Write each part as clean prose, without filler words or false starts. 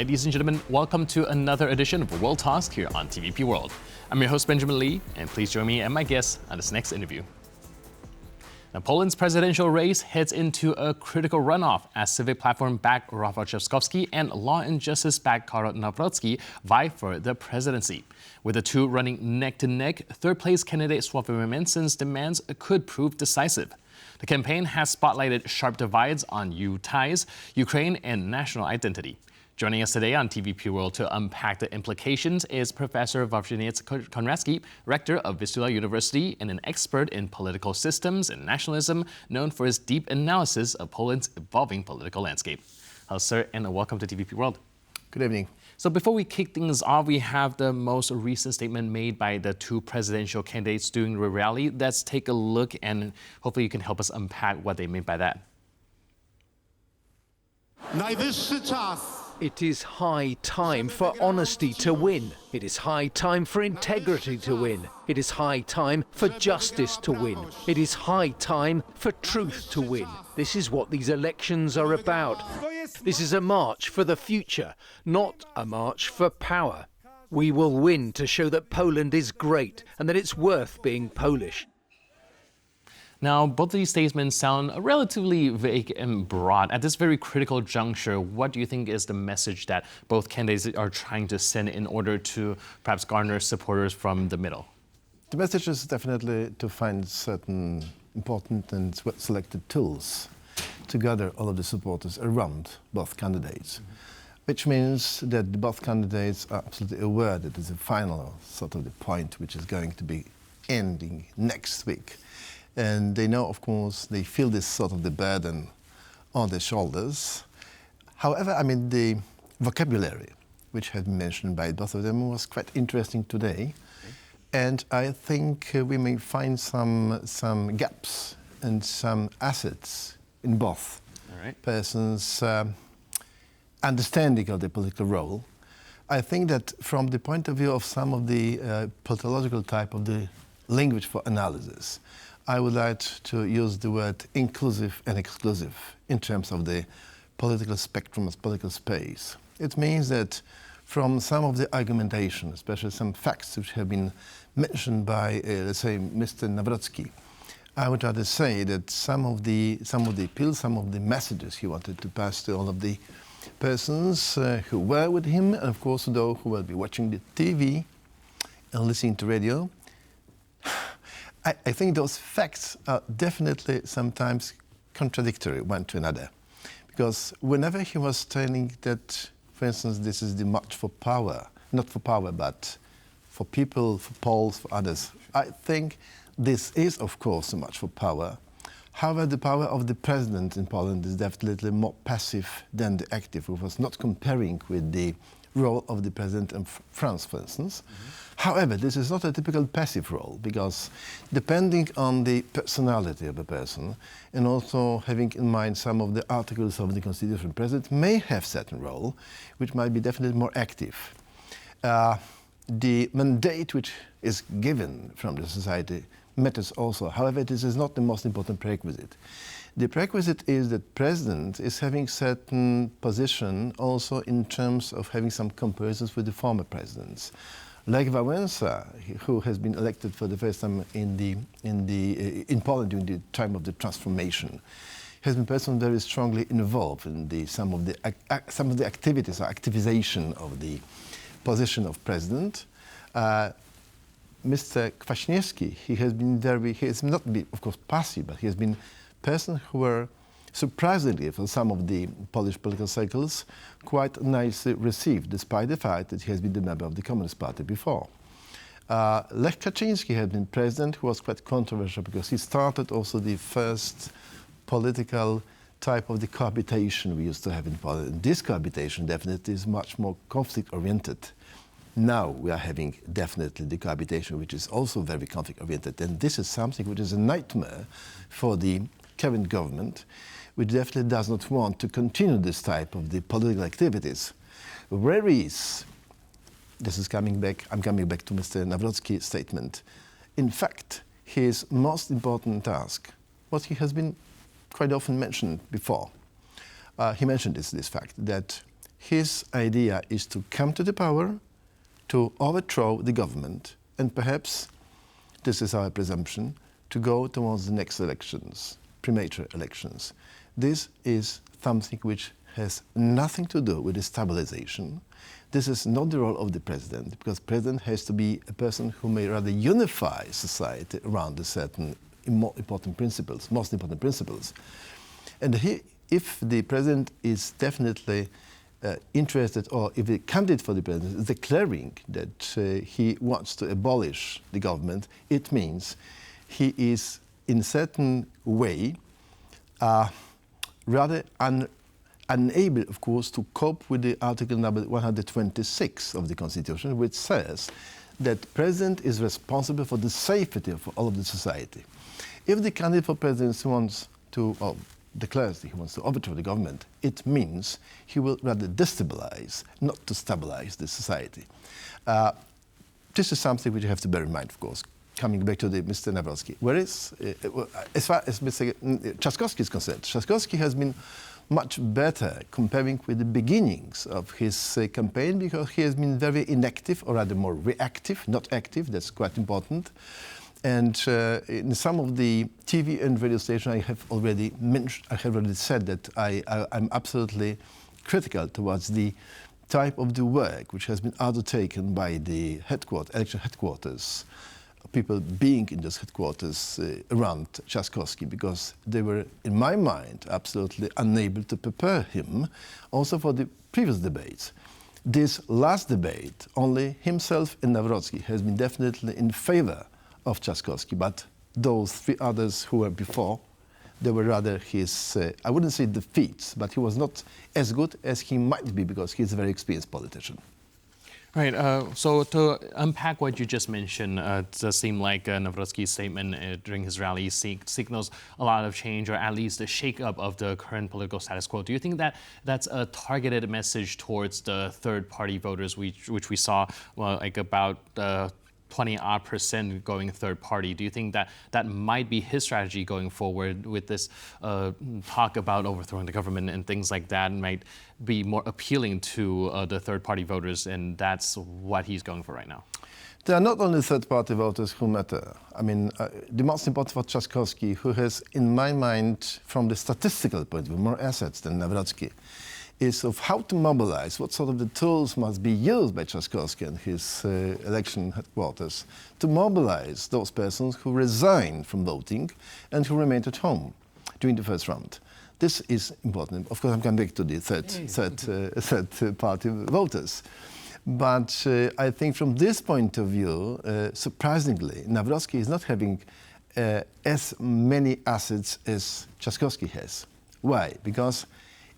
Ladies and gentlemen, welcome to another edition of World Task here on TVP World. I'm your host, Benjamin Lee, and please join me and my guests on this next interview. Now, Poland's presidential race heads into a critical runoff as Civic Platform back Rafał Trzaskowski and Law and Justice back Karol Nawrocki vie for the presidency. With the two running neck to neck, third place candidate Sławomir Mentzen's demands could prove decisive. The campaign has spotlighted sharp divides on EU ties, Ukraine, and national identity. Joining us today on TVP World to unpack the implications is Professor Wawrzyniec Konarski, Rector of Vistula University and an expert in political systems and nationalism, known for his deep analysis of Poland's evolving political landscape. Hello, sir, and welcome to TVP World. Good evening. So before we kick things off, we have the most recent statement made by the two presidential candidates during the rally. Let's take a look and hopefully you can help us unpack what they meant by that. Najwyższy czas. It is high time for honesty to win. It is high time for integrity to win. It is high time for justice to win. It is high time for truth to win. This is what these elections are about. This is a march for the future, not a march for power. We will win to show that Poland is great and that it's worth being Polish. Now, both of these statements sound relatively vague and broad. At this very critical juncture, what do you think is the message that both candidates are trying to send in order to perhaps garner supporters from the middle? The message is definitely to find certain important and selected tools to gather all of the supporters around both candidates, which means that both candidates are absolutely aware that it's a final sort of the point which is going to be ending next week. And they know, of course, they feel this sort of the burden on their shoulders. However, I mean, the vocabulary, which had been mentioned by both of them, was quite interesting today. And I think we may find some gaps and some assets in both persons' understanding of the political role. I think that from the point of view of some of the politological type of the language for analysis, I would like to use the word inclusive and exclusive in terms of the political spectrum as political space. It means that from some of the argumentation, especially some facts which have been mentioned by, let's say, Mr. Nawrocki, I would rather say that some of the appeals, some of the messages he wanted to pass to all of the persons who were with him, and of course those who will be watching the TV and listening to radio, I think those facts are definitely sometimes contradictory one to another. Because whenever he was telling that, for instance, this is the march for power, not for power, but for people, for Poles, for others, I think this is, of course, a march for power. However, the power of the president in Poland is definitely more passive than the active, who was not comparing with the role of the president in France, for instance. However, this is not a typical passive role, because depending on the personality of a person, and also having in mind some of the articles of the Constitution, president may have certain role, which might be definitely more active. The mandate which is given from the society matters also. However, this is not the most important prerequisite. The prerequisite is that president is having certain position also in terms of having some comparisons with the former presidents. Like Wałęsa, who has been elected for the first time in Poland during the time of the transformation, has been personally very strongly involved in some of the activities or activization of the position of president. Mr. Kwaśniewski, he has not been, of course, passive, but he has been person who were surprisingly, for some of the Polish political circles, quite nicely received, despite the fact that he has been the member of the Communist Party before. Lech Kaczyński had been president, who was quite controversial because he started also the first political type of the cohabitation we used to have in Poland. And this cohabitation definitely is much more conflict-oriented. Now we are having definitely the cohabitation, which is also very conflict-oriented. And this is something which is a nightmare for the current government, which definitely does not want to continue this type of the political activities. Whereas, I'm coming back to Mr. Nawrocki's statement, in fact, his most important task, what he has been quite often mentioned before, he mentioned this fact, that his idea is to come to the power, to overthrow the government, and perhaps, this is our presumption, to go towards the next elections, premature elections. This is something which has nothing to do with the stabilization. This is not the role of the president, because the president has to be a person who may rather unify society around a certain most important principles. And if the president is definitely interested, or if the candidate for the president is declaring that he wants to abolish the government, it means he is in a certain way rather unable, of course, to cope with the article number 126 of the Constitution, which says that the president is responsible for the safety of all of the society. If the candidate for presidency wants to, or declares that he wants to overthrow the government, it means he will rather destabilize, not to stabilize the society. This is something which you have to bear in mind, of course. Coming back to Mr. Nawrocki, whereas as far as Mr. Trzaskowski is concerned, Trzaskowski has been much better comparing with the beginnings of his campaign, because he has been very inactive, or rather more reactive, not active. That's quite important. And in some of the TV and radio stations, I have already said that I'm absolutely critical towards the type of the work which has been undertaken by the election headquarters, people being in those headquarters around Trzaskowski, because they were, in my mind, absolutely unable to prepare him also for the previous debates. This last debate, only himself and Nawrocki has been definitely in favor of Trzaskowski, but those three others who were before, they were rather his, I wouldn't say defeats, but he was not as good as he might be, because he's a very experienced politician. Right. So to unpack what you just mentioned, it does seem like Nawrocki's statement during his rally signals a lot of change, or at least a shake-up of the current political status quo. Do you think that that's a targeted message towards the third-party voters, which we saw, well, like about 20% going third party? Do you think that that might be his strategy going forward with this talk about overthrowing the government and things like that, might be more appealing to the third party voters, and that's what he's going for right now? There are not only third party voters who matter. I mean, the most important for Trzaskowski, who has, in my mind, from the statistical point of view, more assets than Nawrocki, is of how to mobilize, what sort of the tools must be used by Trzaskowski and his election headquarters to mobilize those persons who resign from voting and who remained at home during the first round. This is important. Of course, I'm coming back to the third party voters. But I think from this point of view, surprisingly, Nawrocki is not having as many assets as Trzaskowski has. Why? Because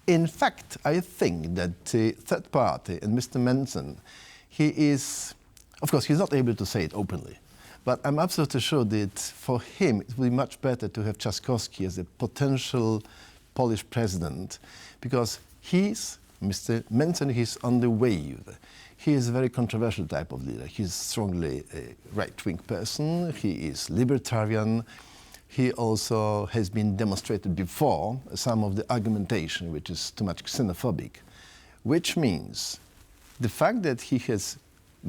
in fact, I think that the third party and Mr. Mentzen, he is, of course, he's not able to say it openly, but I'm absolutely sure that for him it would be much better to have Trzaskowski as a potential Polish president, because Mr. Mentzen, he's on the wave. He is a very controversial type of leader. He's strongly a right-wing person. He is libertarian. He also has been demonstrated before some of the argumentation which is too much xenophobic, which means the fact that he has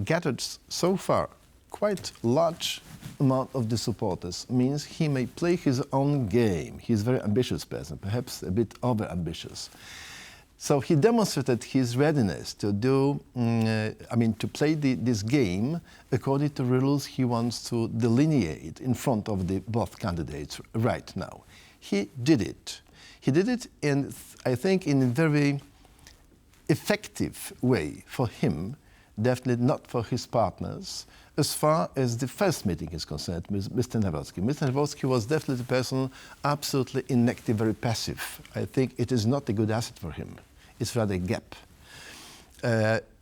gathered so far quite large amount of the supporters means he may play his own game. He's a very ambitious person, perhaps a bit over-ambitious. So he demonstrated his readiness to do, to play this game according to rules he wants to delineate in front of the both candidates right now. He did it. He did it, I think, in a very effective way for him, definitely not for his partners, as far as the first meeting is concerned with Mr. Nawrocki. Mr. Nawrocki was definitely a person absolutely inactive, very passive. I think it is not a good asset for him. It's rather a gap.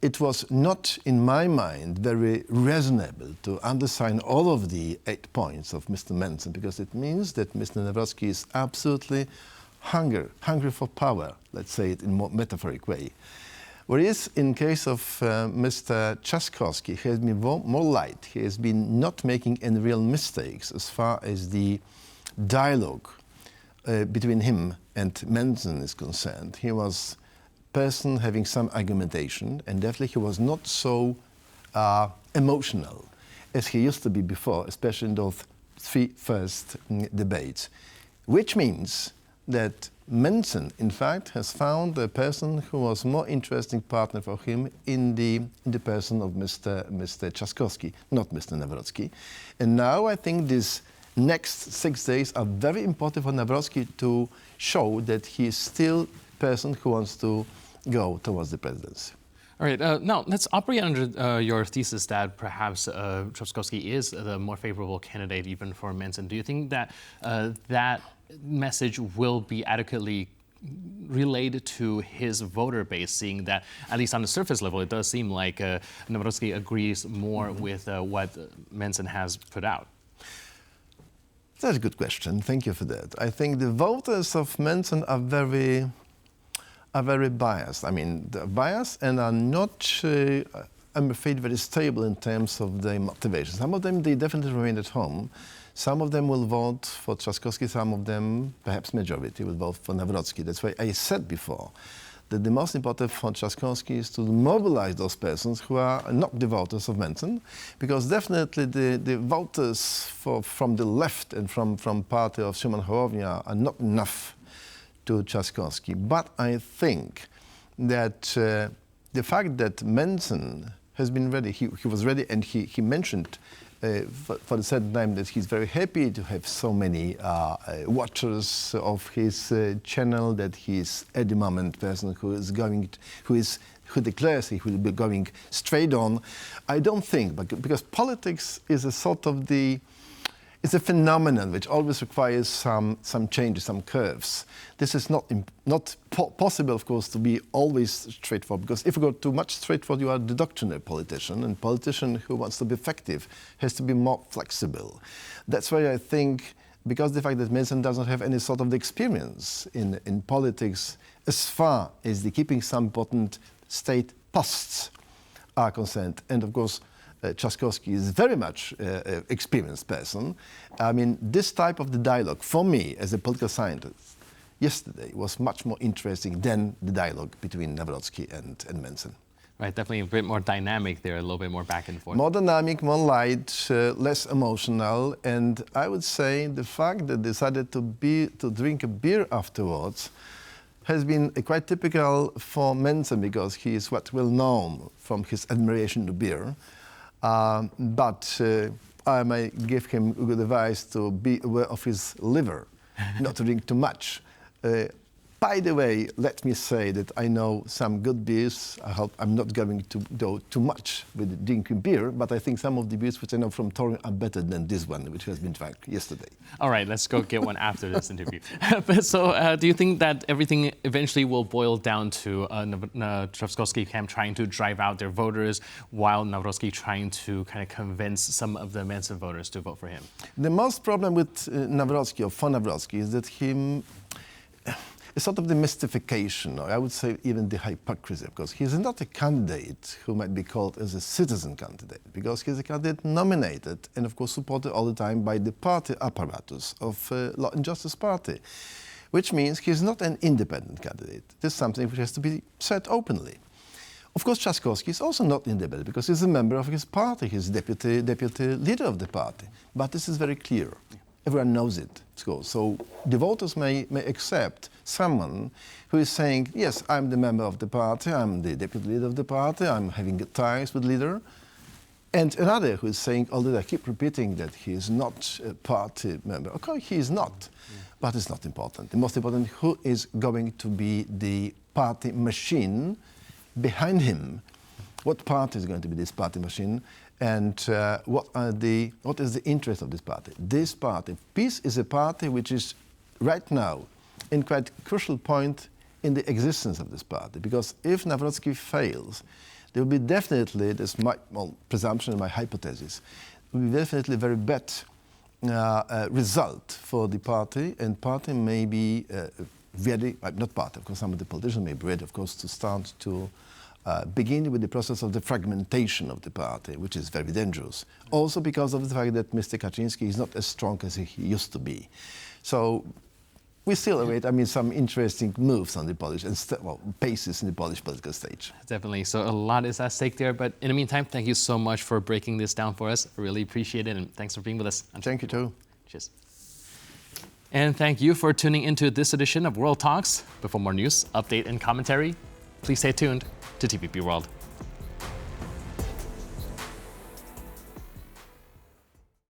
It was not, in my mind, very reasonable to undersign all of the 8 points of Mr. Mentzen, because it means that Mr. Nawrocki is absolutely hungry for power, let's say it in a more metaphoric way. Whereas in case of Mr. Trzaskowski, he has been more light. He has been not making any real mistakes as far as the dialogue between him and Mentzen is concerned. He was person having some argumentation, and definitely he was not so emotional as he used to be before, especially in those three first debates, which means that Mentzen, in fact, has found a person who was more interesting partner for him in the person of Mr. Trzaskowski, not Mr. Nawrocki. And now I think these next 6 days are very important for Nawrocki to show that he is still a person who wants to go towards the presidency. All right, now let's operate under your thesis that perhaps Trzaskowski is the more favorable candidate even for Mentzen. Do you think that that message will be adequately relayed to his voter base, seeing that, at least on the surface level, it does seem like Nawrocki agrees more with what Mentzen has put out? That's a good question. Thank you for that. I think the voters of Mentzen are very biased. I mean, they're biased and are not, I'm afraid, very stable in terms of their motivation. Some of them, they definitely remain at home. Some of them will vote for Trzaskowski, some of them, perhaps majority, will vote for Nawrocki. That's why I said before that the most important for Trzaskowski is to mobilize those persons who are not the voters of Mentzen, because definitely the voters from the left and from party of Szymon Hołownia are not enough to Trzaskowski. But I think that the fact that Mentzen has been ready, he was ready, and he mentioned for the second time that he's very happy to have so many watchers of his channel, that he's at the moment person who declares he will be going straight on. I don't think, because politics is a sort of it's a phenomenon which always requires some changes, some curves. This is not possible, of course, to be always straightforward, because if you go too much straightforward, you are the doctrinaire politician, and politician who wants to be effective has to be more flexible. That's why I think, because the fact that Mentzen doesn't have any sort of experience in politics, as far as the keeping some important state posts are concerned, and of course, Trzaskowski is very much an experienced person. I mean, this type of the dialogue, for me, as a political scientist, yesterday was much more interesting than the dialogue between Nawrocki and Mentzen. Right, definitely a bit more dynamic there, a little bit more back and forth. More dynamic, more light, less emotional, and I would say the fact that they decided to drink a beer afterwards has been quite typical for Mentzen, because he is quite well known from his admiration to beer. But I may give him good advice to be aware of his liver, not to drink too much. By the way, let me say that I know some good beers. I hope I'm not going to do too much with drinking beer, but I think some of the beers which I know from Torun are better than this one, which has been drank yesterday. All right, let's go get one after this interview. So do you think that everything eventually will boil down to Trzaskowski camp trying to drive out their voters, while Nawrocki trying to kind of convince some of the Mentzen voters to vote for him? The most problem with Nawrocki, or for Nawrocki, is that it's sort of the mystification, or I would say even the hypocrisy, because he's not a candidate who might be called as a citizen candidate, because he's a candidate nominated and, of course, supported all the time by the party apparatus of Law and Justice Party, which means he's not an independent candidate. This is something which has to be said openly. Of course, Trzaskowski is also not independent, because he's a member of his party, he's deputy leader of the party. But this is very clear. Everyone knows it. So the voters may accept someone who is saying, yes, I'm the member of the party, I'm the deputy leader of the party, I'm having ties with the leader. And another who is saying, although I keep repeating that he is not a party member. Okay, he is not, but it's not important. The most important, who is going to be the party machine behind him? What party is going to be this party machine? And what is the interest of this party? This party, PiS, is a party which is right now in quite a crucial point in the existence of this party. Because if Nawrocki fails, there will be definitely, this is my presumption and my hypothesis, will be definitely a very bad result for the party, and party may be ready, not party, of course, some of the politicians may be ready, of course, to start to begin with the process of the fragmentation of the party, which is very dangerous. Also because of the fact that Mr. Kaczynski is not as strong as he used to be. So we still await, some interesting moves on the Polish, paces in the Polish political stage. Definitely. So a lot is at stake there. But in the meantime, thank you so much for breaking this down for us. I really appreciate it. And thanks for being with us. Thank you too. Cheers. And thank you for tuning into this edition of World Talks. But for more news, update, and commentary, please stay tuned to TVP World.